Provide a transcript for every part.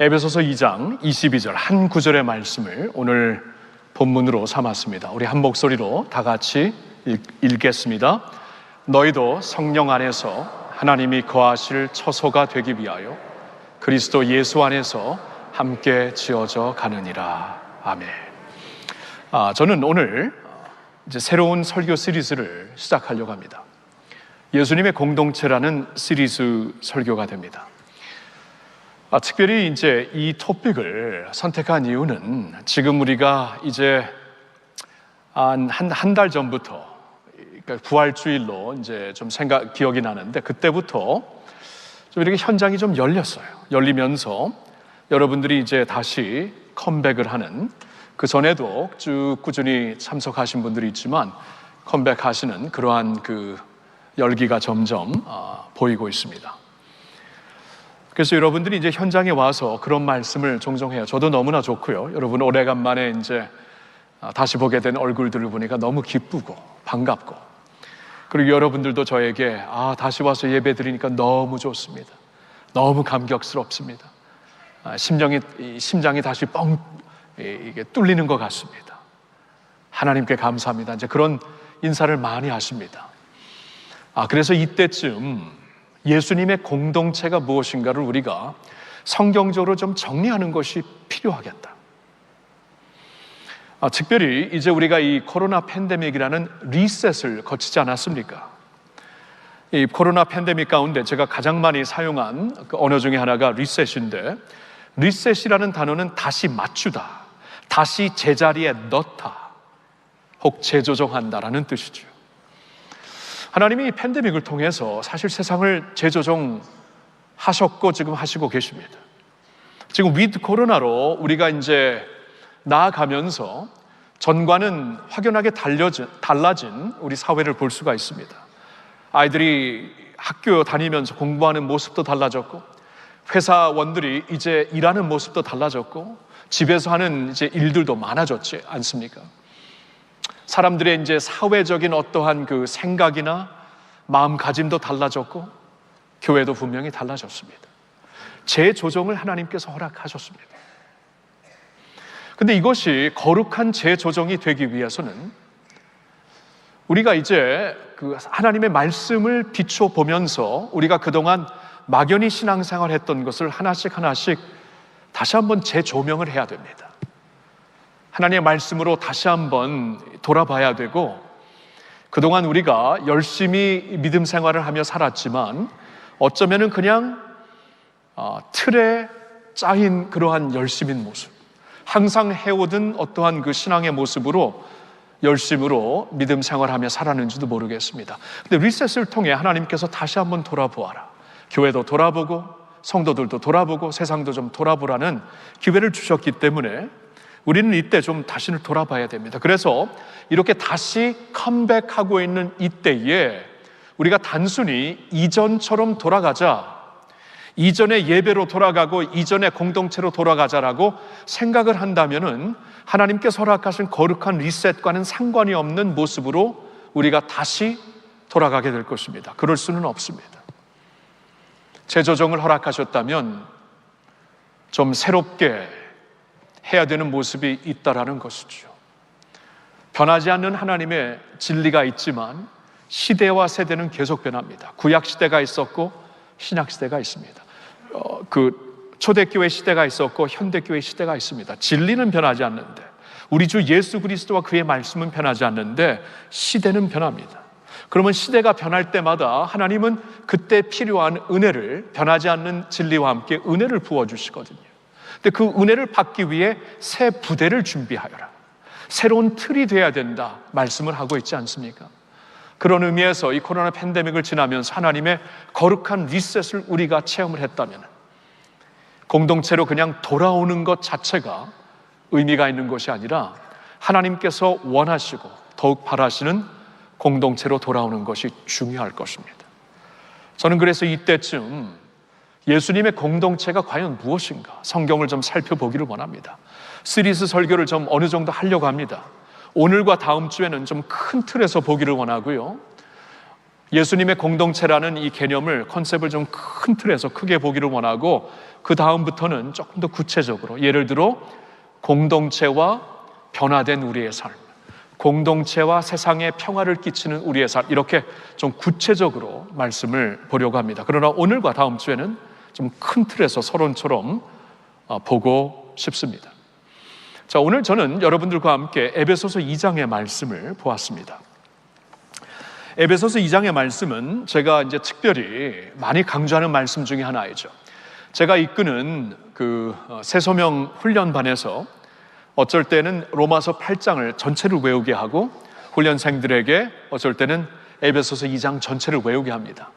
에베소서 2장 22절 한 구절의 말씀을 오늘 본문으로 삼았습니다. 우리 한 목소리로 다 같이 읽겠습니다. 너희도 성령 안에서 하나님이 거하실 처소가 되기 위하여 그리스도 예수 안에서 함께 지어져 가느니라. 아멘. 저는 오늘 이제 새로운 설교 시리즈를 시작하려고 합니다. 예수님의 공동체라는 시리즈 설교가 됩니다. 특별히 이제 이 토픽을 선택한 이유는 지금 우리가 이제 한 달 전부터, 그러니까 부활주일로 이제 좀 기억이 나는데 그때부터 좀 이렇게 현장이 좀 열리면서 여러분들이 이제 다시 컴백을 하는, 그 전에도 쭉 꾸준히 참석하신 분들이 있지만 컴백하시는 그러한 그 열기가 점점 보이고 있습니다. 그래서 여러분들이 이제 현장에 와서 그런 말씀을 종종 해요. 저도 너무나 좋고요. 여러분 오래간만에 이제 다시 보게 된 얼굴들을 보니까 너무 기쁘고 반갑고, 그리고 여러분들도 저에게 다시 와서 예배 드리니까 너무 좋습니다. 너무 감격스럽습니다. 심장이 다시 이게 뚫리는 것 같습니다. 하나님께 감사합니다. 이제 그런 인사를 많이 하십니다. 그래서 이때쯤 예수님의 공동체가 무엇인가를 우리가 성경적으로 좀 정리하는 것이 필요하겠다. 특별히 이제 우리가 이 코로나 팬데믹이라는 리셋을 거치지 않았습니까? 이 코로나 팬데믹 가운데 제가 가장 많이 사용한 그 언어 중에 하나가 리셋인데, 리셋이라는 단어는 다시 맞추다, 다시 제자리에 넣다, 혹 재조정한다라는 뜻이죠. 하나님이 이 팬데믹을 통해서 사실 세상을 재조정하셨고 지금 하시고 계십니다. 지금 위드 코로나로 우리가 이제 나아가면서 전과는 확연하게 달라진 우리 사회를 볼 수가 있습니다. 아이들이 학교 다니면서 공부하는 모습도 달라졌고, 회사원들이 이제 일하는 모습도 달라졌고, 집에서 하는 이제 일들도 많아졌지 않습니까? 사람들의 이제 사회적인 어떠한 그 생각이나 마음가짐도 달라졌고, 교회도 분명히 달라졌습니다. 재조정을 하나님께서 허락하셨습니다. 근데 이것이 거룩한 재조정이 되기 위해서는 우리가 이제 그 하나님의 말씀을 비춰보면서 우리가 그동안 막연히 신앙생활 했던 것을 하나씩 다시 한번 재조명을 해야 됩니다. 하나님의 말씀으로 다시 한번 돌아봐야 되고, 그동안 우리가 열심히 믿음 생활을 하며 살았지만 어쩌면은 그냥 틀에 짜인 그러한 열심인 모습, 항상 해오던 어떠한 그 신앙의 모습으로 열심으로 믿음 생활하며 살았는지도 모르겠습니다. 근데 리셋을 통해 하나님께서 다시 한번 돌아보아라, 교회도 돌아보고 성도들도 돌아보고 세상도 좀 돌아보라는 기회를 주셨기 때문에 우리는 이때 좀 자신을 돌아봐야 됩니다. 그래서 이렇게 다시 컴백하고 있는 이때에 우리가 단순히 이전처럼 돌아가자, 이전의 예배로 돌아가고 이전의 공동체로 돌아가자라고 생각을 한다면은 하나님께서 허락하신 거룩한 리셋과는 상관이 없는 모습으로 우리가 다시 돌아가게 될 것입니다. 그럴 수는 없습니다. 재조정을 허락하셨다면 좀 새롭게 해야 되는 모습이 있다라는 것이죠. 변하지 않는 하나님의 진리가 있지만 시대와 세대는 계속 변합니다. 구약 시대가 있었고 신약 시대가 있습니다. 그 초대교회 시대가 있었고 현대교회 시대가 있습니다. 진리는 변하지 않는데, 우리 주 예수 그리스도와 그의 말씀은 변하지 않는데 시대는 변합니다. 그러면 시대가 변할 때마다 하나님은 그때 필요한 은혜를, 변하지 않는 진리와 함께 은혜를 부어주시거든요. 근데 그 은혜를 받기 위해 새 부대를 준비하여라, 새로운 틀이 돼야 된다 말씀을 하고 있지 않습니까? 그런 의미에서 이 코로나 팬데믹을 지나면서 하나님의 거룩한 리셋을 우리가 체험을 했다면 공동체로 그냥 돌아오는 것 자체가 의미가 있는 것이 아니라 하나님께서 원하시고 더욱 바라시는 공동체로 돌아오는 것이 중요할 것입니다. 저는 그래서 이때쯤 예수님의 공동체가 과연 무엇인가 성경을 좀 살펴보기를 원합니다. 시리즈 설교를 좀 어느 정도 하려고 합니다. 오늘과 다음 주에는 좀 큰 틀에서 보기를 원하고요, 예수님의 공동체라는 이 개념을, 컨셉을 좀 큰 틀에서 크게 보기를 원하고, 그 다음부터는 조금 더 구체적으로, 예를 들어 공동체와 변화된 우리의 삶, 공동체와 세상에 평화를 끼치는 우리의 삶, 이렇게 좀 구체적으로 말씀을 보려고 합니다. 그러나 오늘과 다음 주에는 좀 큰 틀에서 서론처럼 보고 싶습니다. 자, 오늘 저는 여러분들과 함께 에베소서 2장의 말씀을 보았습니다. 에베소서 2장의 말씀은 제가 이제 특별히 많이 강조하는 말씀 중에 하나이죠. 제가 이끄는 그 새소명 훈련반에서 어쩔 때는 로마서 8장을 전체를 외우게 하고, 훈련생들에게 어쩔 때는 에베소서 2장 전체를 외우게 합니다.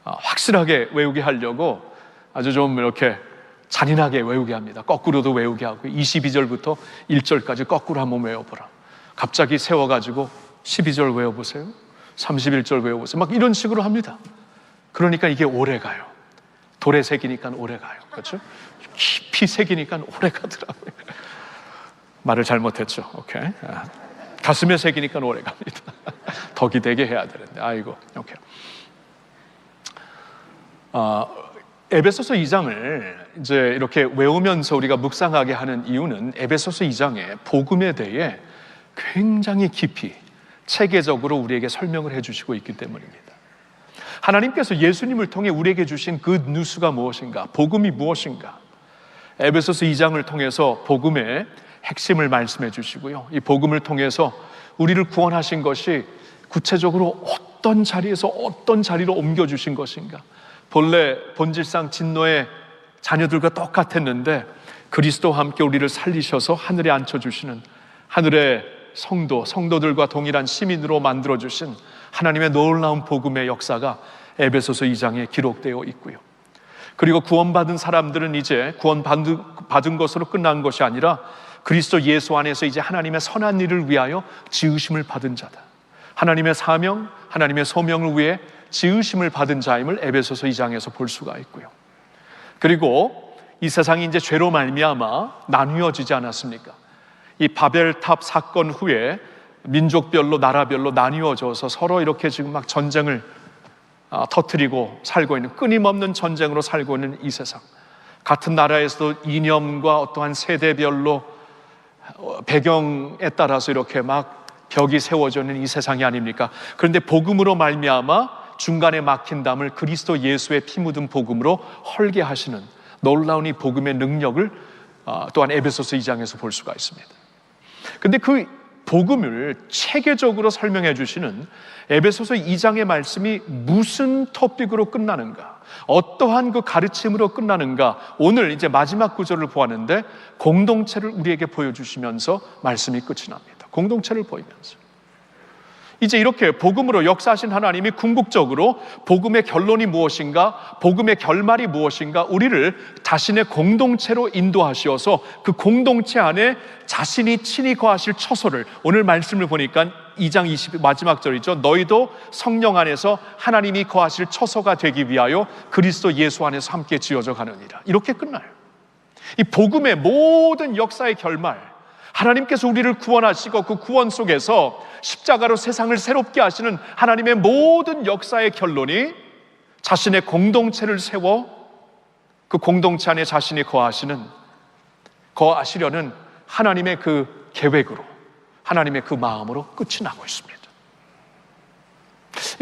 확실하게 외우게 하려고 아주 좀 이렇게 잔인하게 외우게 합니다. 거꾸로도 외우게 하고, 22절부터 1절까지 거꾸로 한번 외워보라. 갑자기 세워가지고 12절 외워보세요, 31절 외워보세요, 막 이런 식으로 합니다. 그러니까 이게 오래 가요. 돌에 새기니까 오래 가요. 그렇죠? 깊이 새기니까 오래 가더라고요. 말을 잘못했죠. 오케이. 가슴에 새기니까 오래 갑니다. 덕이 되게 해야 되는데, 아이고. 오케이. 에베소서 2장을 이제 이렇게 외우면서 우리가 묵상하게 하는 이유는 에베소서 2장의 복음에 대해 굉장히 깊이 체계적으로 우리에게 설명을 해주시고 있기 때문입니다. 하나님께서 예수님을 통해 우리에게 주신 그 뉴스가 무엇인가, 복음이 무엇인가, 에베소서 2장을 통해서 복음의 핵심을 말씀해 주시고요, 이 복음을 통해서 우리를 구원하신 것이 구체적으로 어떤 자리에서 어떤 자리로 옮겨주신 것인가, 본래 본질상 진노의 자녀들과 똑같았는데 그리스도와 함께 우리를 살리셔서 하늘에 앉혀주시는, 하늘의 성도들과 동일한 시민으로 만들어주신 하나님의 놀라운 복음의 역사가 에베소서 2장에 기록되어 있고요. 그리고 구원받은 사람들은 이제 구원받은 것으로 끝난 것이 아니라 그리스도 예수 안에서 이제 하나님의 선한 일을 위하여 지으심을 받은 자다, 하나님의 사명, 하나님의 소명을 위해 지으심을 받은 자임을 에베소서 2장에서 볼 수가 있고요. 그리고 이 세상이 이제 죄로 말미암아 나뉘어지지 않았습니까? 이 바벨탑 사건 후에 민족별로, 나라별로 나뉘어져서 서로 이렇게 지금 막 전쟁을 터뜨리고 살고 있는, 끊임없는 전쟁으로 살고 있는 이 세상, 같은 나라에서도 이념과 어떠한 세대별로 배경에 따라서 이렇게 막 벽이 세워져 있는 이 세상이 아닙니까? 그런데 복음으로 말미암아 중간에 막힌 담을 그리스도 예수의 피 묻은 복음으로 헐게 하시는 놀라운 이 복음의 능력을 또한 에베소서 2장에서 볼 수가 있습니다. 그런데 그 복음을 체계적으로 설명해 주시는 에베소서 2장의 말씀이 무슨 토픽으로 끝나는가, 어떠한 그 가르침으로 끝나는가, 오늘 이제 마지막 구절을 보았는데 공동체를 우리에게 보여주시면서 말씀이 끝이 납니다. 공동체를 보이면서 이제 이렇게 복음으로 역사하신 하나님이 궁극적으로 복음의 결론이 무엇인가, 복음의 결말이 무엇인가, 우리를 자신의 공동체로 인도하시어서 그 공동체 안에 자신이 친히 거하실 처소를, 오늘 말씀을 보니까 2장 20 마지막 절이죠. 너희도 성령 안에서 하나님이 거하실 처소가 되기 위하여 그리스도 예수 안에서 함께 지어져 가느니라. 이렇게 끝나요. 이 복음의 모든 역사의 결말, 하나님께서 우리를 구원하시고 그 구원 속에서 십자가로 세상을 새롭게 하시는 하나님의 모든 역사의 결론이 자신의 공동체를 세워 그 공동체 안에 자신이 거하시려는 하나님의 그 계획으로, 하나님의 그 마음으로 끝이 나고 있습니다.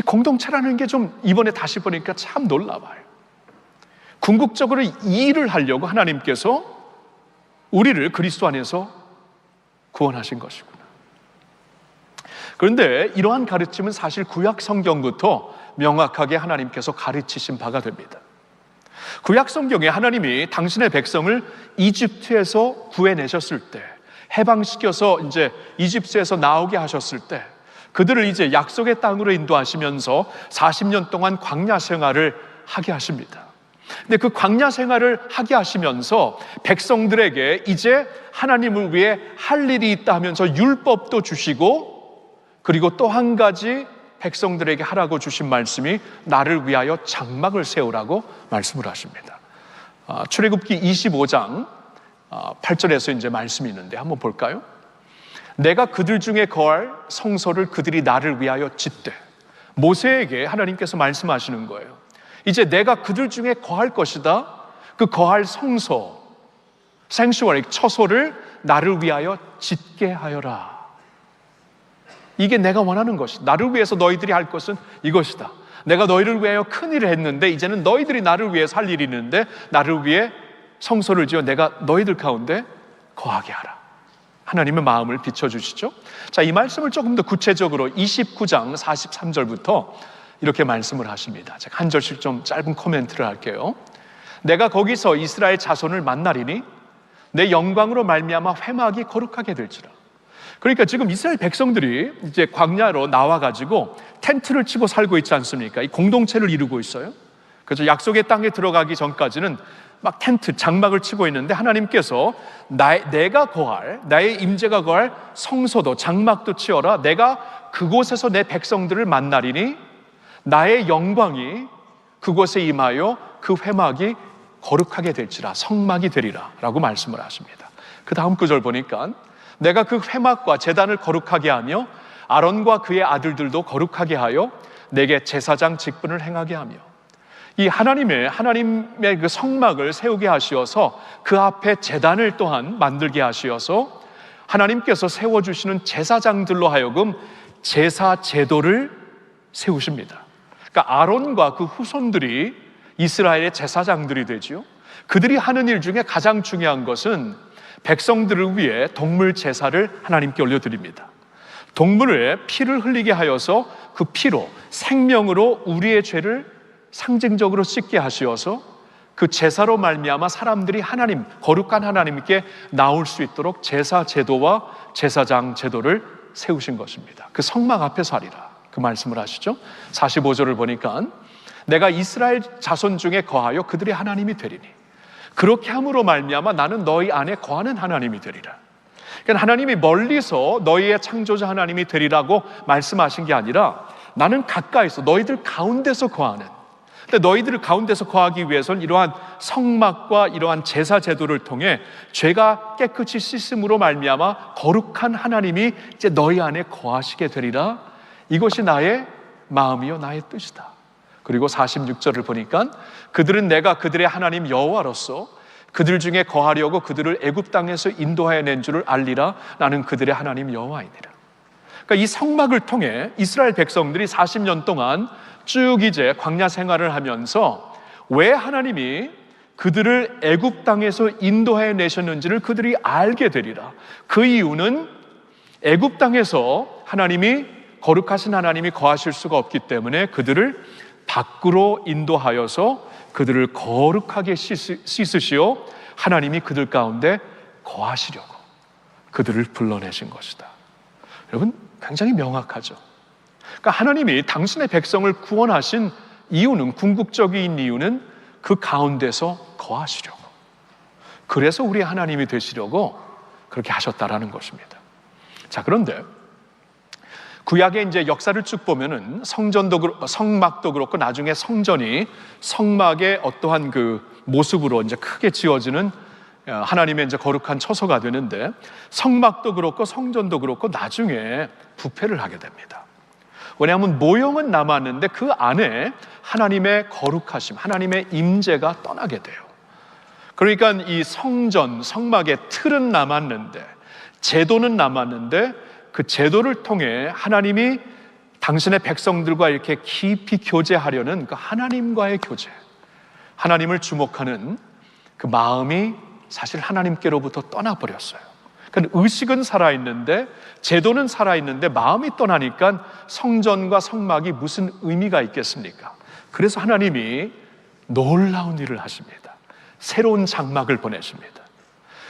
이 공동체라는 게 좀 이번에 다시 보니까 참 놀라워요. 궁극적으로 이 일을 하려고 하나님께서 우리를 그리스도 안에서 구원하신 것이구나. 그런데 이러한 가르침은 사실 구약 성경부터 명확하게 하나님께서 가르치신 바가 됩니다. 구약 성경에 하나님이 당신의 백성을 이집트에서 구해내셨을 때, 해방시켜서 이제 이집트에서 나오게 하셨을 때, 그들을 이제 약속의 땅으로 인도하시면서 40년 동안 광야 생활을 하게 하십니다. 근데 그 광야 생활을 하게 하시면서 백성들에게 이제 하나님을 위해 할 일이 있다 하면서 율법도 주시고, 그리고 또 한 가지 백성들에게 하라고 주신 말씀이 나를 위하여 장막을 세우라고 말씀을 하십니다. 출애굽기 25장 8절에서 이제 말씀이 있는데 한번 볼까요? 내가 그들 중에 거할 성소를 그들이 나를 위하여 짓되 모세에게 하나님께서 말씀하시는 거예요. 이제 내가 그들 중에 거할 것이다. 그 거할 성소, 생슈어리, 처소를 나를 위하여 짓게 하여라. 이게 내가 원하는 것이다. 나를 위해서 너희들이 할 것은 이것이다. 내가 너희를 위하여 큰 일을 했는데 이제는 너희들이 나를 위해서 할 일이 있는데 나를 위해 성소를 지어 내가 너희들 가운데 거하게 하라. 하나님의 마음을 비춰주시죠. 자, 이 말씀을 조금 더 구체적으로 29장 43절부터 이렇게 말씀을 하십니다. 제가 한 절씩 좀 짧은 코멘트를 할게요. 내가 거기서 이스라엘 자손을 만나리니 내 영광으로 말미암아 회막이 거룩하게 될지라. 그러니까 지금 이스라엘 백성들이 이제 광야로 나와가지고 텐트를 치고 살고 있지 않습니까? 이 공동체를 이루고 있어요. 그래서 약속의 땅에 들어가기 전까지는 막 텐트, 장막을 치고 있는데 하나님께서 내가 거할, 나의 임재가 거할 성소도 장막도 치어라. 내가 그곳에서 내 백성들을 만나리니 나의 영광이 그곳에 임하여 그 회막이 거룩하게 될지라, 성막이 되리라 라고 말씀을 하십니다. 그 다음 구절 보니까 내가 그 회막과 제단을 거룩하게 하며 아론과 그의 아들들도 거룩하게 하여 내게 제사장 직분을 행하게 하며, 이 하나님의 그 성막을 세우게 하시어서 그 앞에 제단을 또한 만들게 하시어서 하나님께서 세워주시는 제사장들로 하여금 제사 제도를 세우십니다. 그러니까 아론과 그 후손들이 이스라엘의 제사장들이 되죠. 그들이 하는 일 중에 가장 중요한 것은 백성들을 위해 동물 제사를 하나님께 올려드립니다. 동물의 피를 흘리게 하여서 그 피로, 생명으로 우리의 죄를 상징적으로 씻게 하시어서 그 제사로 말미암아 사람들이 하나님, 거룩한 하나님께 나올 수 있도록 제사 제도와 제사장 제도를 세우신 것입니다. 그 성막 앞에서 하리라 그 말씀을 하시죠. 45절을 보니까 내가 이스라엘 자손 중에 거하여 그들이 하나님이 되리니 그렇게 함으로 말미암아 나는 너희 안에 거하는 하나님이 되리라. 그러니까 하나님이 멀리서 너희의 창조자 하나님이 되리라고 말씀하신 게 아니라 나는 가까이서 너희들 가운데서 거하는, 근데 너희들을 가운데서 거하기 위해서는 이러한 성막과 이러한 제사 제도를 통해 죄가 깨끗이 씻음으로 말미암아 거룩한 하나님이 이제 너희 안에 거하시게 되리라. 이것이 나의 마음이요 나의 뜻이다. 그리고 46절을 보니까 그들은 내가 그들의 하나님 여호와로서 그들 중에 거하려고 그들을 애굽 땅에서 인도하여 낸 줄을 알리라. 나는 그들의 하나님 여호와이니라. 그러니까 이 성막을 통해 이스라엘 백성들이 40년 동안 쭉 이제 광야 생활을 하면서 왜 하나님이 그들을 애굽 땅에서 인도해 내셨는지를 그들이 알게 되리라. 그 이유는 애굽 땅에서 하나님이, 거룩하신 하나님이 거하실 수가 없기 때문에 그들을 밖으로 인도하여서 그들을 거룩하게 씻으시어 하나님이 그들 가운데 거하시려고 그들을 불러내신 것이다. 여러분, 굉장히 명확하죠. 그러니까 하나님이 당신의 백성을 구원하신 이유는, 궁극적인 이유는 그 가운데서 거하시려고, 그래서 우리 하나님이 되시려고 그렇게 하셨다라는 것입니다. 자, 그런데 구약의 이제 역사를 쭉 보면은 성막도 그렇고 나중에 성전이 성막의 어떠한 그 모습으로 이제 크게 지어지는 하나님의 이제 거룩한 처소가 되는데, 성막도 그렇고 성전도 그렇고 나중에 부패를 하게 됩니다. 왜냐하면 모형은 남았는데 그 안에 하나님의 거룩하심, 하나님의 임재가 떠나게 돼요. 그러니까 이 성전, 성막의 틀은 남았는데, 제도는 남았는데, 그 제도를 통해 하나님이 당신의 백성들과 이렇게 깊이 교제하려는 그 하나님과의 교제, 하나님을 주목하는 그 마음이 사실 하나님께로부터 떠나버렸어요. 그러니까 의식은 살아있는데, 제도는 살아있는데 마음이 떠나니까 성전과 성막이 무슨 의미가 있겠습니까? 그래서 하나님이 놀라운 일을 하십니다. 새로운 장막을 보내십니다.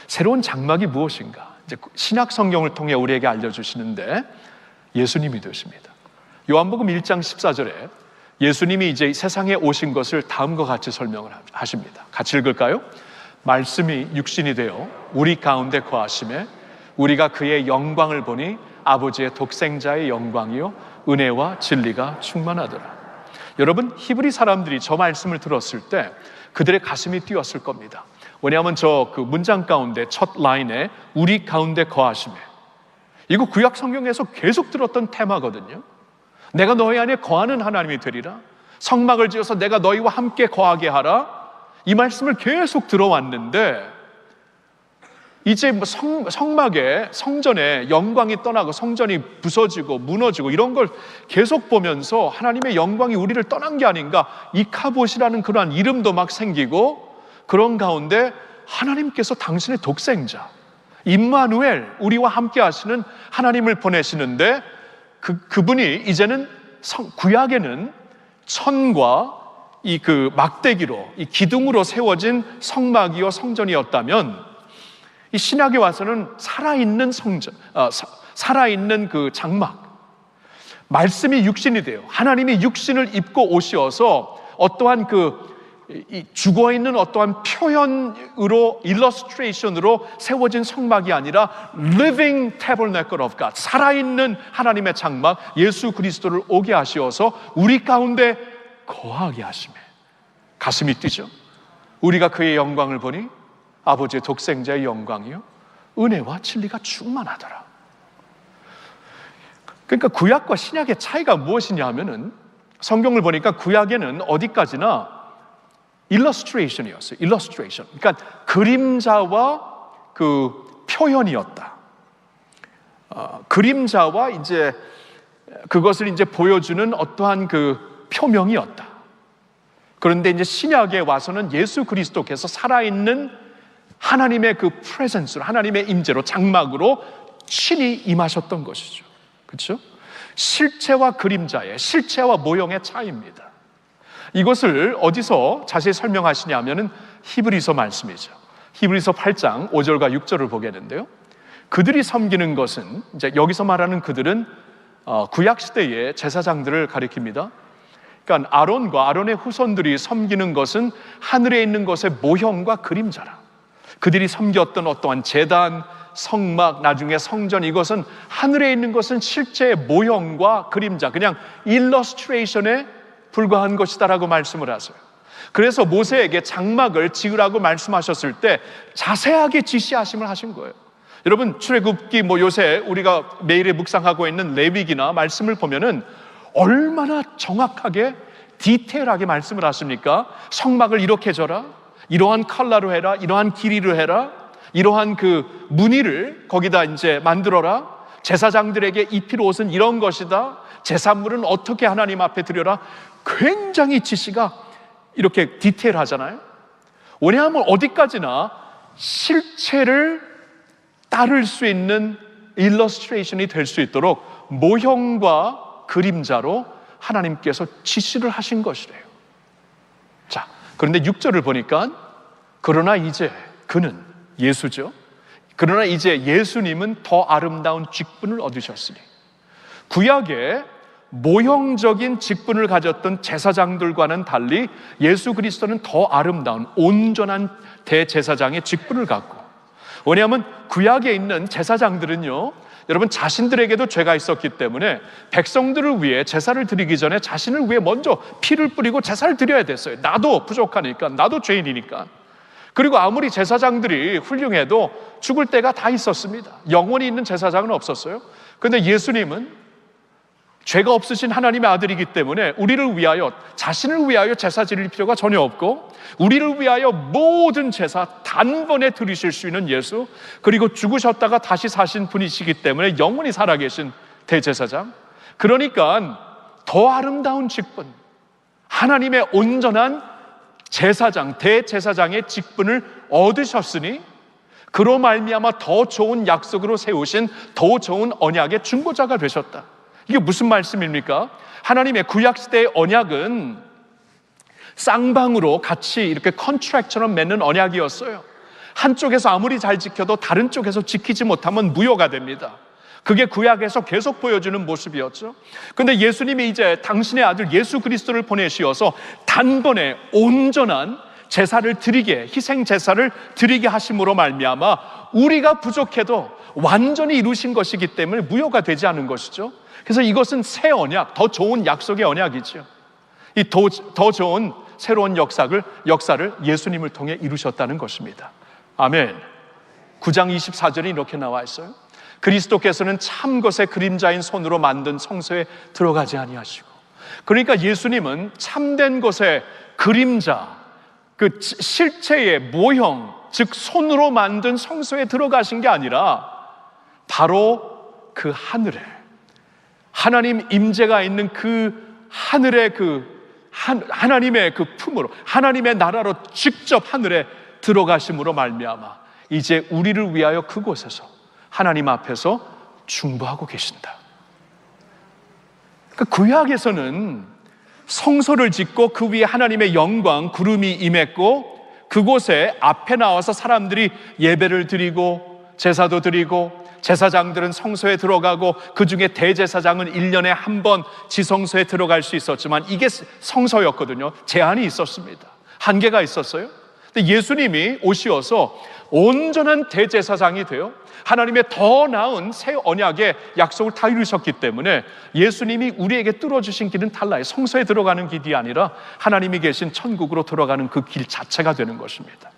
새로운 장막이 무엇인가? 이제 신약 성경을 통해 우리에게 알려주시는데 예수님이 되십니다. 요한복음 1장 14절에 예수님이 이제 세상에 오신 것을 다음과 같이 설명을 하십니다. 같이 읽을까요? 말씀이 육신이 되어 우리 가운데 거하심에 우리가 그의 영광을 보니 아버지의 독생자의 영광이요 은혜와 진리가 충만하더라. 여러분, 히브리 사람들이 저 말씀을 들었을 때 그들의 가슴이 뛰었을 겁니다. 왜냐하면 저 그 문장 가운데 첫 라인에 우리 가운데 거하심에, 이거 구약 성경에서 계속 들었던 테마거든요. 내가 너희 안에 거하는 하나님이 되리라. 성막을 지어서 내가 너희와 함께 거하게 하라. 이 말씀을 계속 들어왔는데 이제 성막에 성전에 영광이 떠나고 성전이 부서지고 무너지고 이런 걸 계속 보면서 하나님의 영광이 우리를 떠난 게 아닌가, 이카봇이라는 그러한 이름도 막 생기고, 그런 가운데 하나님께서 당신의 독생자 임마누엘, 우리와 함께 하시는 하나님을 보내시는데 그분이 이제는 구약에는 천과 이 그 막대기로, 이 기둥으로 세워진 성막이요 성전이었다면, 이 신약에 와서는 살아있는 성전, 살아있는 그 장막, 말씀이 육신이 돼요. 하나님이 육신을 입고 오셔서 어떠한 죽어있는 어떠한 표현으로, 일러스트레이션으로 세워진 성막이 아니라 living tabernacle of God, 살아있는 하나님의 장막, 예수 그리스도를 오게 하시어서 우리 가운데 거하게 하시며 가슴이 뛰죠. 우리가 그의 영광을 보니 아버지의 독생자의 영광이요 은혜와 진리가 충만하더라. 그러니까 구약과 신약의 차이가 무엇이냐 하면은, 성경을 보니까 구약에는 어디까지나 일러스트레이션이었어요. 일러스트레이션. 그러니까 그림자와 그 표현이었다. 그림자와 이제 그것을 이제 보여주는 어떠한 그 표명이었다. 그런데 이제 신약에 와서는 예수 그리스도께서 살아있는 하나님의 그 프레젠스로, 하나님의 임재로, 장막으로 친히 임하셨던 것이죠. 그렇죠? 실체와 그림자의, 실체와 모형의 차이입니다. 이것을 어디서 자세히 설명하시냐면은 히브리서 말씀이죠. 히브리서 8장 5절과 6절을 보겠는데요. 그들이 섬기는 것은, 이제 여기서 말하는 그들은 구약 시대의 제사장들을 가리킵니다. 그러니까 아론과 아론의 후손들이 섬기는 것은 하늘에 있는 것의 모형과 그림자라. 그들이 섬겼던 어떠한 제단, 성막, 나중에 성전, 이것은 하늘에 있는 것은 실제의 모형과 그림자, 그냥 일러스트레이션에 불과한 것이다라고 말씀을 하세요. 그래서 모세에게 장막을 지으라고 말씀하셨을 때 자세하게 지시하심을 하신 거예요. 여러분, 출애굽기 요새 우리가 매일에 묵상하고 있는 레위기나 말씀을 보면은 얼마나 정확하게 디테일하게 말씀을 하십니까? 성막을 이렇게 져라, 이러한 컬러로 해라, 이러한 길이로 해라, 이러한 그 무늬를 거기다 이제 만들어라, 제사장들에게 입힐 옷은 이런 것이다, 제사물은 어떻게 하나님 앞에 드려라. 굉장히 지시가 이렇게 디테일하잖아요. 왜냐하면 어디까지나 실체를 따를 수 있는 일러스트레이션이 될 수 있도록 모형과 그림자로 하나님께서 지시를 하신 것이래요. 자, 그런데 6절을 보니까 그러나 이제 그는, 예수죠, 그러나 이제 예수님은 더 아름다운 직분을 얻으셨으니, 구약에 모형적인 직분을 가졌던 제사장들과는 달리 예수 그리스도는 더 아름다운 온전한 대제사장의 직분을 갖고, 왜냐하면 구약에 있는 제사장들은요, 여러분, 자신들에게도 죄가 있었기 때문에 백성들을 위해 제사를 드리기 전에 자신을 위해 먼저 피를 뿌리고 제사를 드려야 됐어요. 나도 부족하니까, 나도 죄인이니까. 그리고 아무리 제사장들이 훌륭해도 죽을 때가 다 있었습니다. 영원히 있는 제사장은 없었어요. 그런데 예수님은 죄가 없으신 하나님의 아들이기 때문에 우리를 위하여, 자신을 위하여 제사 드릴 필요가 전혀 없고, 우리를 위하여 모든 제사 단번에 드리실 수 있는 예수, 그리고 죽으셨다가 다시 사신 분이시기 때문에 영원히 살아계신 대제사장, 그러니까 더 아름다운 직분, 하나님의 온전한 제사장, 대제사장의 직분을 얻으셨으니 그로 말미암아 더 좋은 약속으로 세우신 더 좋은 언약의 중보자가 되셨다. 이게 무슨 말씀입니까? 하나님의 구약시대의 언약은 쌍방으로 같이 이렇게 컨트랙처럼 맺는 언약이었어요. 한쪽에서 아무리 잘 지켜도 다른 쪽에서 지키지 못하면 무효가 됩니다. 그게 구약에서 계속 보여주는 모습이었죠. 그런데 예수님이 이제 당신의 아들 예수 그리스도를 보내시어서 단번에 온전한 제사를 드리게, 희생 제사를 드리게 하심으로 말미암아 우리가 부족해도 완전히 이루신 것이기 때문에 무효가 되지 않은 것이죠. 그래서 이것은 새 언약, 더 좋은 약속의 언약이죠. 이 더 좋은 새로운 역사를 예수님을 통해 이루셨다는 것입니다. 아멘. 9장 24절에 이렇게 나와 있어요. 그리스도께서는 참 것의 그림자인 손으로 만든 성소에 들어가지 아니하시고, 그러니까 예수님은 참된 것의 그림자, 그 실체의 모형, 즉 손으로 만든 성소에 들어가신 게 아니라 바로 그 하늘에, 하나님 임재가 있는 그 하늘의 하나님의 그 품으로, 하나님의 나라로 직접 하늘에 들어가심으로 말미암아 이제 우리를 위하여 그곳에서 하나님 앞에서 중보하고 계신다. 그러니까 구약에서는 성소를 짓고 그 위에 하나님의 영광, 구름이 임했고 그곳에 앞에 나와서 사람들이 예배를 드리고 제사도 드리고, 제사장들은 성소에 들어가고 그 중에 대제사장은 1년에 한 번 지성소에 들어갈 수 있었지만 이게 성소였거든요. 제한이 있었습니다. 한계가 있었어요. 근데 예수님이 오시어서 온전한 대제사장이 되어 하나님의 더 나은 새 언약의 약속을 다 이루셨기 때문에 예수님이 우리에게 뚫어주신 길은 달라요. 성소에 들어가는 길이 아니라 하나님이 계신 천국으로 들어가는 그 길 자체가 되는 것입니다.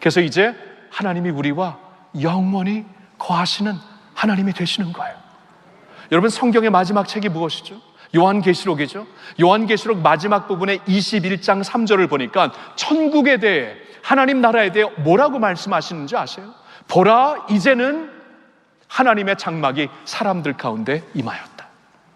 그래서 이제 하나님이 우리와 영원히 거하시는 하나님이 되시는 거예요. 여러분, 성경의 마지막 책이 무엇이죠? 요한계시록이죠. 요한계시록 마지막 부분의 21장 3절을 보니까 천국에 대해, 하나님 나라에 대해 뭐라고 말씀하시는지 아세요? 보라, 이제는 하나님의 장막이 사람들 가운데 임하였다.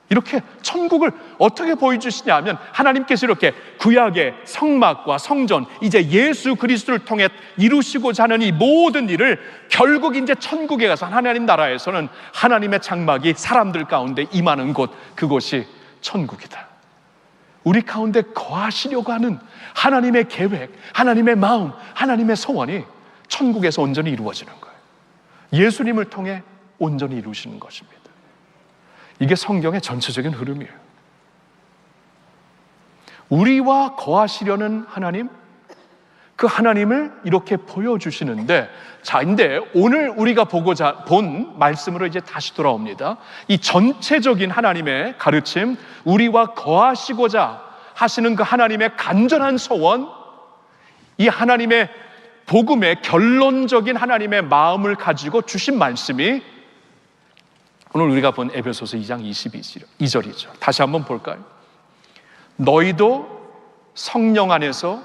이렇게 천국을 어떻게 보여주시냐 하면 하나님께서 이렇게 구약의 성막과 성전, 이제 예수 그리스도를 통해 이루시고자 하는 이 모든 일을 결국 이제 천국에 가서 하나님 나라에서는 하나님의 장막이 사람들 가운데 임하는 곳, 그곳이 천국이다. 우리 가운데 거하시려고 하는 하나님의 계획, 하나님의 마음, 하나님의 소원이 천국에서 온전히 이루어지는 거예요. 예수님을 통해 온전히 이루시는 것입니다. 이게 성경의 전체적인 흐름이에요. 우리와 거하시려는 하나님, 그 하나님을 이렇게 보여주시는데, 자, 근데 오늘 우리가 본 말씀으로 이제 다시 돌아옵니다. 이 전체적인 하나님의 가르침, 우리와 거하시고자 하시는 그 하나님의 간절한 소원, 이 하나님의 복음의 결론적인 하나님의 마음을 가지고 주신 말씀이 오늘 우리가 본 에베소서 2장 22절이죠. 다시 한번 볼까요? 너희도 성령 안에서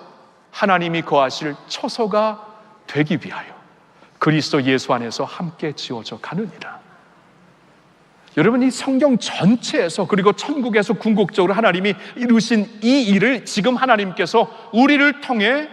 하나님이 거하실 처소가 되기 위하여 그리스도 예수 안에서 함께 지어져 가느니라. 여러분, 이 성경 전체에서, 그리고 천국에서 궁극적으로 하나님이 이루신 이 일을 지금 하나님께서 우리를 통해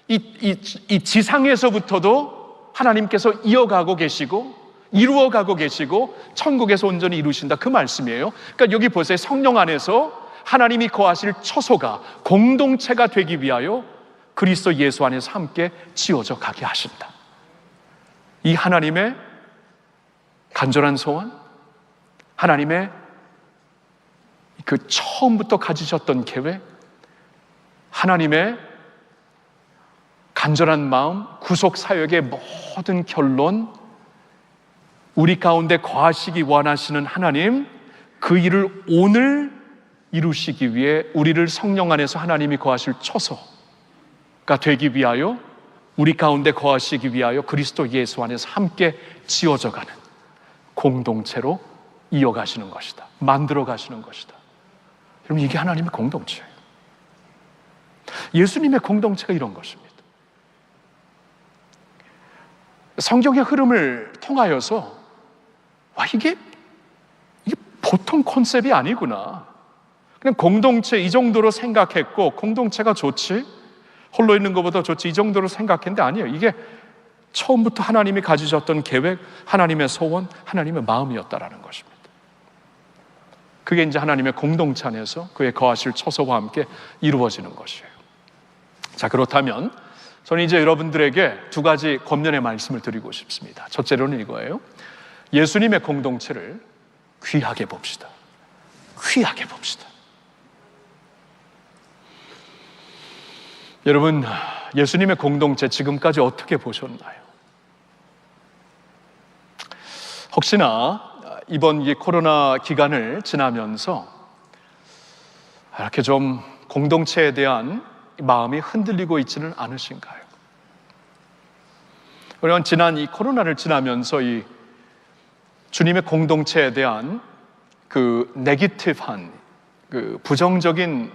이 지상에서부터도 하나님께서 이어가고 계시고 이루어가고 계시고 천국에서 온전히 이루신다, 그 말씀이에요. 그러니까 여기 보세요. 성령 안에서 하나님이 거하실 처소가, 공동체가 되기 위하여 그리스도 예수 안에서 함께 지어져 가게 하신다. 이 하나님의 간절한 소원, 하나님의 그 처음부터 가지셨던 계획, 하나님의 간절한 마음, 구속 사역의 모든 결론, 우리 가운데 거하시기 원하시는 하나님, 그 일을 오늘 이루시기 위해 우리를 성령 안에서 하나님이 거하실 처소가 되기 위하여, 우리 가운데 거하시기 위하여 그리스도 예수 안에서 함께 지어져 가는 공동체로 이어가시는 것이다. 만들어 가시는 것이다. 여러분, 이게 하나님의 공동체예요. 예수님의 공동체가 이런 것입니다. 성경의 흐름을 통하여서 이게 보통 컨셉이 아니구나. 그냥 공동체 이 정도로 생각했고, 공동체가 좋지, 홀로 있는 것보다 좋지, 이 정도로 생각했는데 아니에요. 이게 처음부터 하나님이 가지셨던 계획, 하나님의 소원, 하나님의 마음이었다라는 것입니다. 그게 이제 하나님의 공동체 안에서 그의 거하실 처소와 함께 이루어지는 것이에요. 자, 그렇다면 저는 이제 여러분들에게 두 가지 권면의 말씀을 드리고 싶습니다. 첫째로는 이거예요. 예수님의 공동체를 귀하게 봅시다. 귀하게 봅시다. 여러분, 예수님의 공동체 지금까지 어떻게 보셨나요? 혹시나 이번 이 코로나 기간을 지나면서 이렇게 좀 공동체에 대한 마음이 흔들리고 있지는 않으신가요? 우리는 지난 이 코로나를 지나면서 이 주님의 공동체에 대한 그 네기티브한 그 부정적인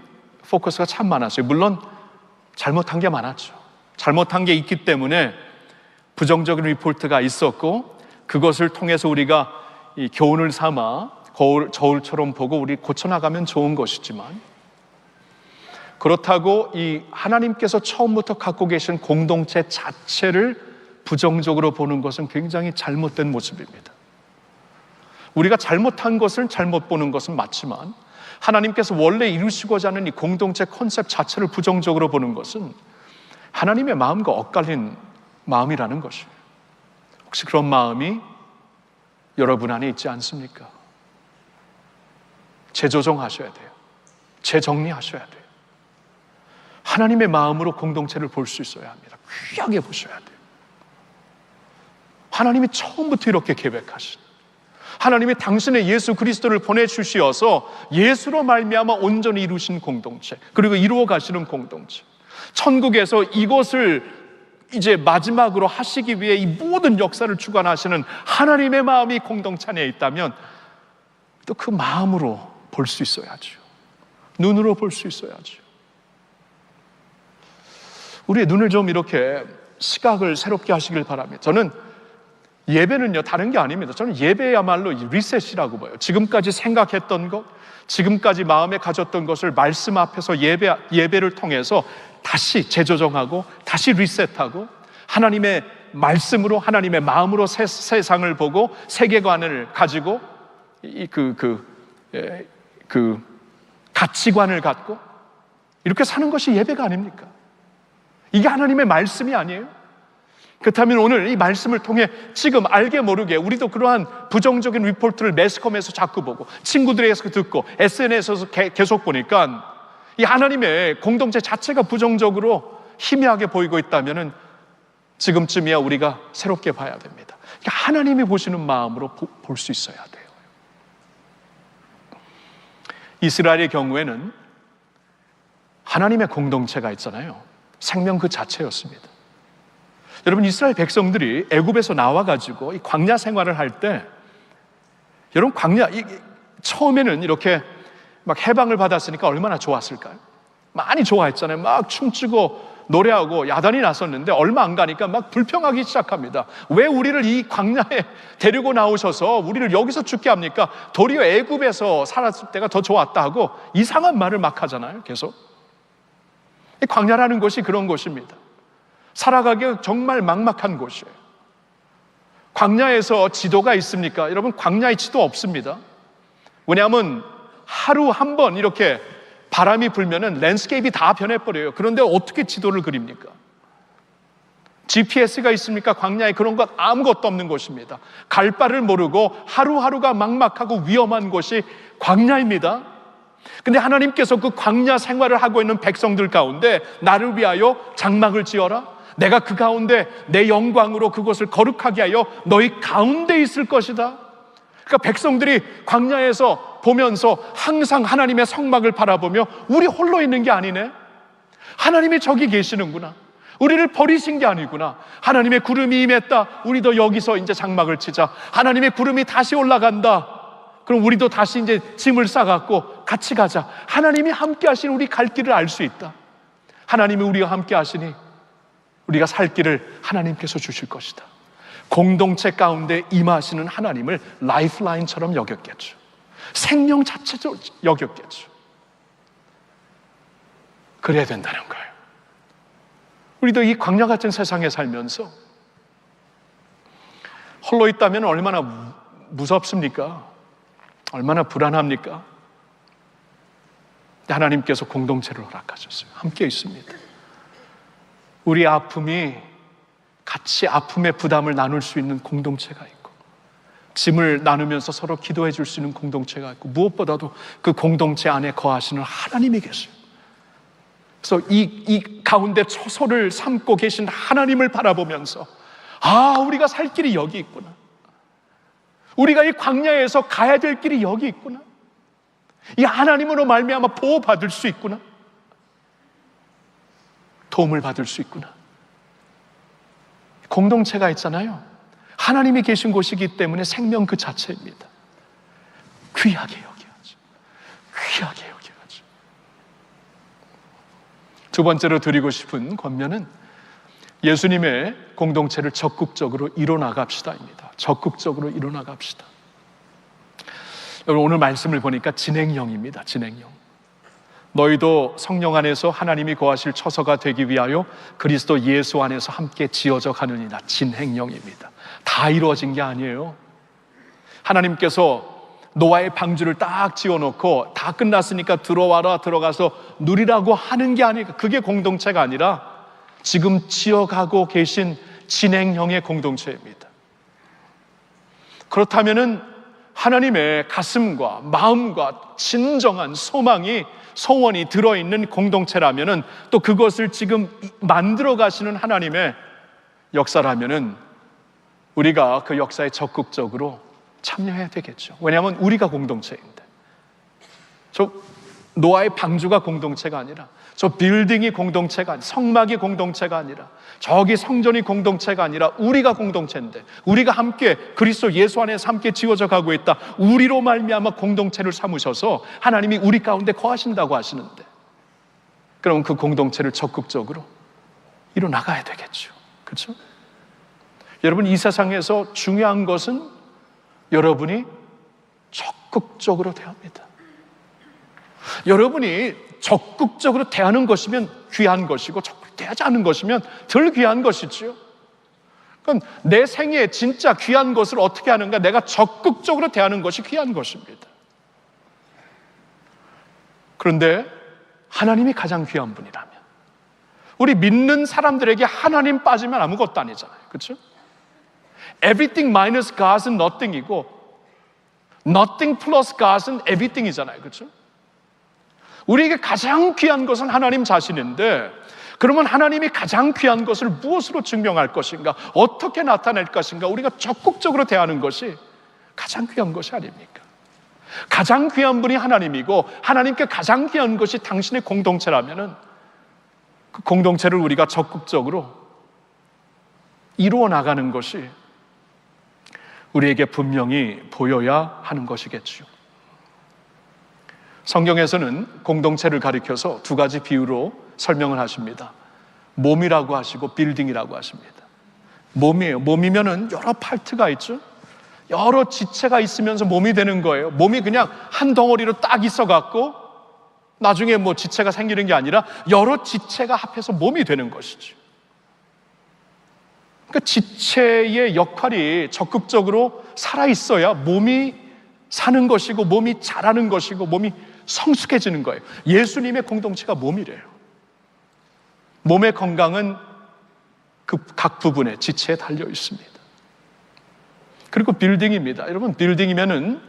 포커스가 참 많았어요. 물론 잘못한 게 많았죠. 잘못한 게 있기 때문에 부정적인 리포트가 있었고, 그것을 통해서 우리가 이 교훈을 삼아 저울처럼 보고 우리 고쳐나가면 좋은 것이지만, 그렇다고 이 하나님께서 처음부터 갖고 계신 공동체 자체를 부정적으로 보는 것은 굉장히 잘못된 모습입니다. 우리가 잘못한 것을 잘못 보는 것은 맞지만, 하나님께서 원래 이루시고자 하는 이 공동체 컨셉 자체를 부정적으로 보는 것은 하나님의 마음과 엇갈린 마음이라는 것이에요. 혹시 그런 마음이 여러분 안에 있지 않습니까? 재조정하셔야 돼요. 재정리하셔야 돼요. 하나님의 마음으로 공동체를 볼 수 있어야 합니다. 귀하게 보셔야 돼요. 하나님이 처음부터 이렇게 계획하신, 하나님이 당신의 예수 그리스도를 보내주시어서 예수로 말미암아 온전히 이루신 공동체, 그리고 이루어 가시는 공동체, 천국에서 이것을 이제 마지막으로 하시기 위해 이 모든 역사를 주관하시는 하나님의 마음이 공동체 안에 있다면 또 그 마음으로 볼 수 있어야죠. 눈으로 볼 수 있어야죠. 우리의 눈을 좀 이렇게 시각을 새롭게 하시길 바랍니다. 저는 예배는요, 다른 게 아닙니다. 저는 예배야말로 리셋이라고 봐요. 지금까지 생각했던 것, 지금까지 마음에 가졌던 것을 말씀 앞에서 예배를 통해서 다시 재조정하고 다시 리셋하고 하나님의 말씀으로, 하나님의 마음으로 세상을 보고 세계관을 가지고 그 가치관을 갖고 이렇게 사는 것이 예배가 아닙니까? 이게 하나님의 말씀이 아니에요? 그렇다면 오늘 이 말씀을 통해 지금 알게 모르게 우리도 그러한 부정적인 리포트를 매스컴에서 자꾸 보고 친구들에게서 듣고 SNS에서 계속 보니까 이 하나님의 공동체 자체가 부정적으로 희미하게 보이고 있다면 지금쯤이야 우리가 새롭게 봐야 됩니다. 그러니까 하나님이 보시는 마음으로 볼 수 있어야 돼요. 이스라엘의 경우에는 하나님의 공동체가 있잖아요. 생명 그 자체였습니다. 여러분, 이스라엘 백성들이 애굽에서 나와가지고 이 광야 생활을 할 때, 여러분 처음에는 이렇게 막 해방을 받았으니까 얼마나 좋았을까요? 많이 좋아했잖아요. 막 춤추고 노래하고 야단이 났었는데 얼마 안 가니까 막 불평하기 시작합니다. 왜 우리를 이 광야에 데리고 나오셔서 우리를 여기서 죽게 합니까? 도리어 애굽에서 살았을 때가 더 좋았다 하고 이상한 말을 막 하잖아요. 계속. 이 광야라는 곳이 그런 곳입니다. 살아가기 정말 막막한 곳이에요. 광야에서 지도가 있습니까? 여러분, 광야에 지도 없습니다. 왜냐하면 하루 한 번 이렇게 바람이 불면은 랜드스케이프가 다 변해버려요. 그런데 어떻게 지도를 그립니까? GPS가 있습니까? 광야에 그런 것 아무것도 없는 곳입니다. 갈 바를 모르고 하루하루가 막막하고 위험한 곳이 광야입니다. 근데 하나님께서 그 광야 생활을 하고 있는 백성들 가운데 나를 위하여 장막을 지어라. 내가 그 가운데 내 영광으로 그곳을 거룩하게 하여 너희 가운데 있을 것이다. 그러니까 백성들이 광야에서 보면서 항상 하나님의 성막을 바라보며 우리 홀로 있는 게 아니네. 하나님이 저기 계시는구나. 우리를 버리신 게 아니구나. 하나님의 구름이 임했다. 우리도 여기서 이제 장막을 치자. 하나님의 구름이 다시 올라간다. 그럼 우리도 다시 이제 짐을 싸갖고 같이 가자. 하나님이 함께 하신 우리 갈 길을 알 수 있다. 하나님이 우리와 함께 하시니 우리가 살 길을 하나님께서 주실 것이다. 공동체 가운데 임하시는 하나님을 라이프라인처럼 여겼겠죠. 생명 자체로 여겼겠죠. 그래야 된다는 거예요. 우리도 이 광야 같은 세상에 살면서 홀로 있다면 얼마나 무섭습니까? 얼마나 불안합니까? 하나님께서 공동체를 허락하셨어요. 함께 있습니다. 우리 아픔이 같이 아픔의 부담을 나눌 수 있는 공동체가 있고, 짐을 나누면서 서로 기도해 줄 수 있는 공동체가 있고, 무엇보다도 그 공동체 안에 거하시는 하나님이 계세요. 그래서 이 가운데 초소를 삼고 계신 하나님을 바라보면서 우리가 살 길이 여기 있구나. 우리가 이 광야에서 가야 될 길이 여기 있구나. 이 하나님으로 말미암아 보호받을 수 있구나. 도움을 받을 수 있구나. 공동체가 있잖아요. 하나님이 계신 곳이기 때문에 생명 그 자체입니다. 귀하게 여겨야죠. 귀하게 여겨야죠. 두 번째로 드리고 싶은 권면은 예수님의 공동체를 적극적으로 이뤄나갑시다입니다. 적극적으로 이뤄나갑시다. 여러분, 오늘 말씀을 보니까 진행형입니다. 진행형. 너희도 성령 안에서 하나님이 거하실 처소가 되기 위하여 그리스도 예수 안에서 함께 지어져 가느니라. 진행형입니다. 다 이루어진 게 아니에요. 하나님께서 노아의 방주를 딱 지어놓고 다 끝났으니까 들어와라, 들어가서 누리라고 하는 게 아니에요. 그게 공동체가 아니라 지금 지어가고 계신 진행형의 공동체입니다. 그렇다면은 하나님의 가슴과 마음과 진정한 소망이, 소원이 들어있는 공동체라면은, 또 그것을 지금 만들어 가시는 하나님의 역사라면은 우리가 그 역사에 적극적으로 참여해야 되겠죠. 왜냐하면 우리가 공동체인데. 저 노아의 방주가 공동체가 아니라, 저 빌딩이 공동체가 아니라, 성막이 공동체가 아니라, 저기 성전이 공동체가 아니라 우리가 공동체인데, 우리가 함께 그리스도 예수 안에서 함께 지어져 가고 있다. 우리로 말미암아 공동체를 삼으셔서 하나님이 우리 가운데 거하신다고 하시는데, 그럼 그 공동체를 적극적으로 이뤄나가야 되겠죠. 그렇죠? 여러분, 이 세상에서 중요한 것은 여러분이 적극적으로 대합니다. 여러분이 적극적으로 대하는 것이면 귀한 것이고, 적극 대하지 않는 것이면 덜 귀한 것이지요. 그러니까 내 생에 진짜 귀한 것을 어떻게 하는가? 내가 적극적으로 대하는 것이 귀한 것입니다. 그런데 하나님이 가장 귀한 분이라면, 우리 믿는 사람들에게 하나님 빠지면 아무것도 아니잖아요. 그렇죠? Everything minus God은 nothing이고, nothing plus God은 everything이잖아요. 그렇죠? 우리에게 가장 귀한 것은 하나님 자신인데, 그러면 하나님이 가장 귀한 것을 무엇으로 증명할 것인가? 어떻게 나타낼 것인가? 우리가 적극적으로 대하는 것이 가장 귀한 것이 아닙니까? 가장 귀한 분이 하나님이고, 하나님께 가장 귀한 것이 당신의 공동체라면은, 그 공동체를 우리가 적극적으로 이루어 나가는 것이 우리에게 분명히 보여야 하는 것이겠죠. 성경에서는 공동체를 가리켜서 두 가지 비유로 설명을 하십니다. 몸이라고 하시고 빌딩이라고 하십니다. 몸이에요. 몸이면은 여러 파트가 있죠. 여러 지체가 있으면서 몸이 되는 거예요. 몸이 그냥 한 덩어리로 딱 있어갖고 나중에 뭐 지체가 생기는 게 아니라 여러 지체가 합해서 몸이 되는 것이죠. 그러니까 지체의 역할이 적극적으로 살아있어야 몸이 사는 것이고, 몸이 자라는 것이고, 몸이 성숙해지는 거예요. 예수님의 공동체가 몸이래요. 몸의 건강은 그 각 부분에, 지체에 달려 있습니다. 그리고 빌딩입니다. 여러분, 빌딩이면은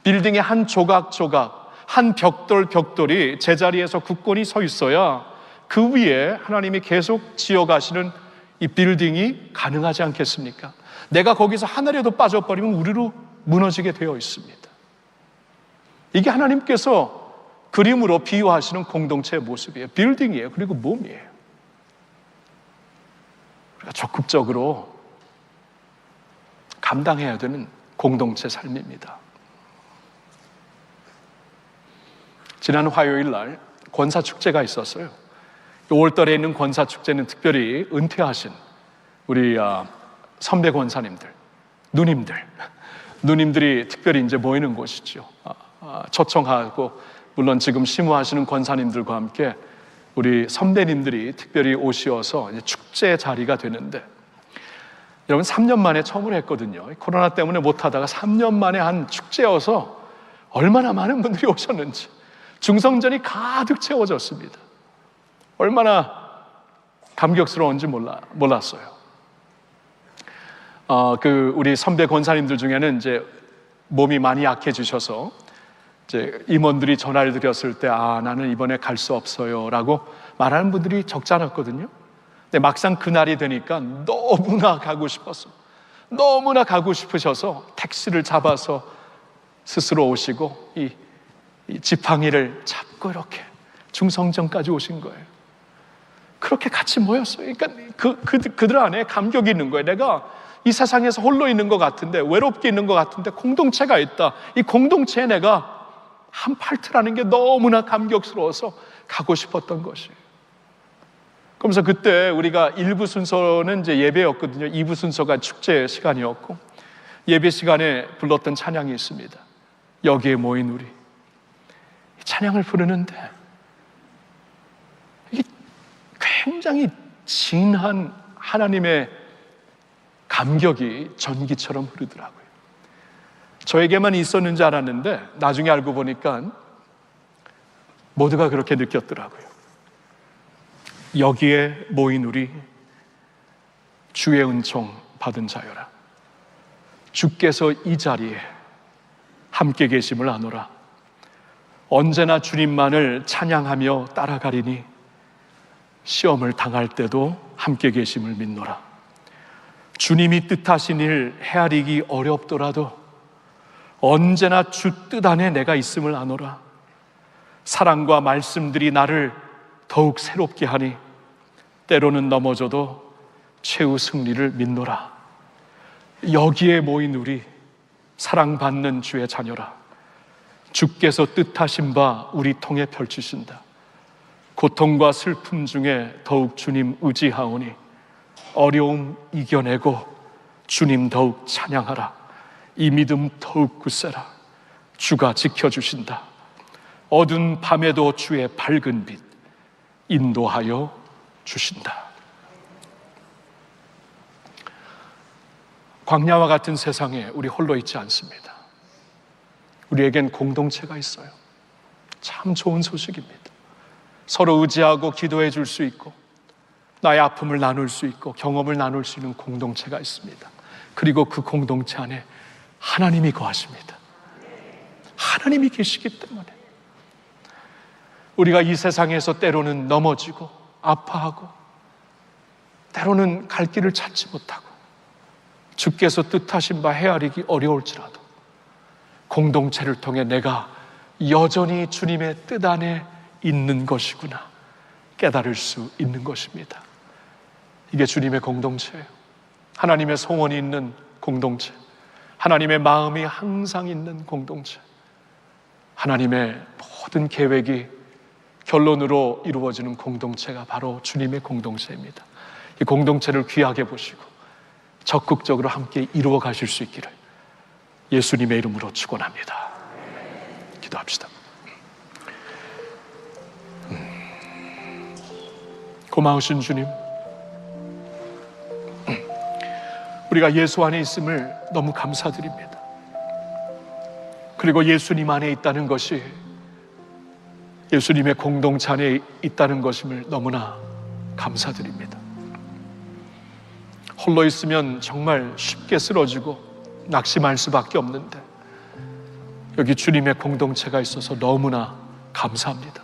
빌딩의 한 조각조각, 한 벽돌이 제자리에서 굳건히 서 있어야 그 위에 하나님이 계속 지어가시는 이 빌딩이 가능하지 않겠습니까? 내가 거기서 하나라도 빠져버리면 우리로 무너지게 되어 있습니다. 이게 하나님께서 그림으로 비유하시는 공동체의 모습이에요. 빌딩이에요. 그리고 몸이에요. 우리가 적극적으로 감당해야 되는 공동체 삶입니다. 지난 화요일 날 권사축제가 있었어요. 5월달에 있는 권사축제는 특별히 은퇴하신 우리 선배 권사님들, 누님들이 특별히 이제 모이는 곳이죠. 초청하고, 물론 지금 심우하시는 권사님들과 함께 우리 선배님들이 특별히 오시어서 이제 축제 자리가 되는데, 여러분 3년 만에 처음으로 했거든요. 코로나 때문에 못하다가 3년 만에 한 축제여서 얼마나 많은 분들이 오셨는지, 중성전이 가득 채워졌습니다. 얼마나 감격스러운지 몰랐어요. 우리 선배 권사님들 중에는 이제 몸이 많이 약해지셔서 이제 임원들이 전화를 드렸을 때, 나는 이번에 갈 수 없어요라고 말하는 분들이 적지 않았거든요. 근데 막상 그날이 되니까 너무나 가고 싶으셔서 택시를 잡아서 스스로 오시고 이 지팡이를 잡고 이렇게 중성전까지 오신 거예요. 그렇게 같이 모였어요. 그러니까 그들 안에 감격이 있는 거예요. 내가 이 세상에서 홀로 있는 것 같은데, 외롭게 있는 것 같은데 공동체가 있다. 이 공동체에 내가 한 파트라는 게 너무나 감격스러워서 가고 싶었던 것이에요. 그러면서 그때 우리가 1부 순서는 이제 예배였거든요. 2부 순서가 축제 시간이었고, 예배 시간에 불렀던 찬양이 있습니다. 여기에 모인 우리. 이 찬양을 부르는데 이게 굉장히 진한 하나님의 감격이 전기처럼 흐르더라고요. 저에게만 있었는지 알았는데 나중에 알고 보니까 모두가 그렇게 느꼈더라고요. 여기에 모인 우리, 주의 은총 받은 자여라. 주께서 이 자리에 함께 계심을 아노라. 언제나 주님만을 찬양하며 따라가리니 시험을 당할 때도 함께 계심을 믿노라. 주님이 뜻하신 일 헤아리기 어렵더라도 언제나 주 뜻 안에 내가 있음을 아노라. 사랑과 말씀들이 나를 더욱 새롭게 하니 때로는 넘어져도 최후 승리를 믿노라. 여기에 모인 우리, 사랑받는 주의 자녀라. 주께서 뜻하신 바 우리 통해 펼치신다. 고통과 슬픔 중에 더욱 주님 의지하오니 어려움 이겨내고 주님 더욱 찬양하라. 이 믿음 더욱 굳세라. 주가 지켜주신다. 어두운 밤에도 주의 밝은 빛 인도하여 주신다. 광야와 같은 세상에 우리 홀로 있지 않습니다. 우리에겐 공동체가 있어요. 참 좋은 소식입니다. 서로 의지하고 기도해 줄 수 있고 나의 아픔을 나눌 수 있고 경험을 나눌 수 있는 공동체가 있습니다. 그리고 그 공동체 안에 하나님이 거하십니다. 하나님이 계시기 때문에 우리가 이 세상에서 때로는 넘어지고 아파하고 때로는 갈 길을 찾지 못하고 주께서 뜻하신 바 헤아리기 어려울지라도 공동체를 통해 내가 여전히 주님의 뜻 안에 있는 것이구나 깨달을 수 있는 것입니다. 이게 주님의 공동체예요. 하나님의 소원이 있는 공동체, 하나님의 마음이 항상 있는 공동체, 하나님의 모든 계획이 결론으로 이루어지는 공동체가 바로 주님의 공동체입니다. 이 공동체를 귀하게 보시고 적극적으로 함께 이루어 가실 수 있기를 예수님의 이름으로 축원합니다. 기도합시다. 고마우신 주님, 우리가 예수 안에 있음을 너무 감사드립니다. 그리고 예수님 안에 있다는 것이 예수님의 공동체 안에 있다는 것임을 너무나 감사드립니다. 홀로 있으면 정말 쉽게 쓰러지고 낙심할 수밖에 없는데 여기 주님의 공동체가 있어서 너무나 감사합니다.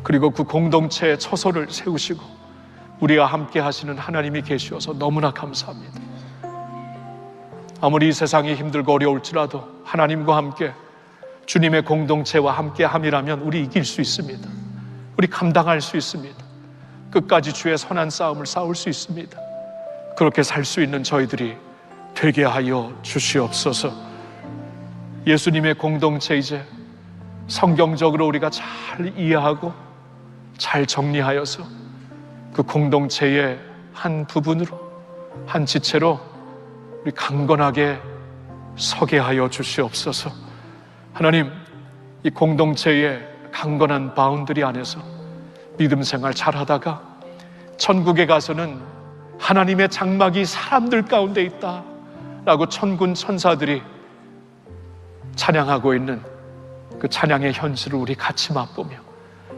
그리고 그 공동체의 처소를 세우시고 우리와 함께 하시는 하나님이 계시어서 너무나 감사합니다. 아무리 이 세상이 힘들고 어려울지라도 하나님과 함께 주님의 공동체와 함께 함이라면 우리 이길 수 있습니다. 우리 감당할 수 있습니다. 끝까지 주의 선한 싸움을 싸울 수 있습니다. 그렇게 살 수 있는 저희들이 되게 하여 주시옵소서. 예수님의 공동체 이제 성경적으로 우리가 잘 이해하고 잘 정리하여서 그 공동체의 한 부분으로 한 지체로 우리 강건하게 서게 하여 주시옵소서. 하나님, 이 공동체의 강건한 바운더리 안에서 믿음 생활 잘하다가 천국에 가서는 하나님의 장막이 사람들 가운데 있다 라고 천군 천사들이 찬양하고 있는 그 찬양의 현실을 우리 같이 맛보며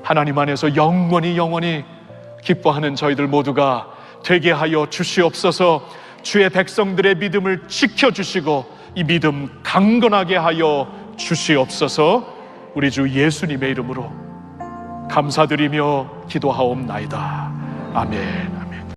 하나님 안에서 영원히 기뻐하는 저희들 모두가 되게 하여 주시옵소서. 주의 백성들의 믿음을 지켜주시고 이 믿음 강건하게 하여 주시옵소서. 우리 주 예수님의 이름으로 감사드리며 기도하옵나이다. 아멘.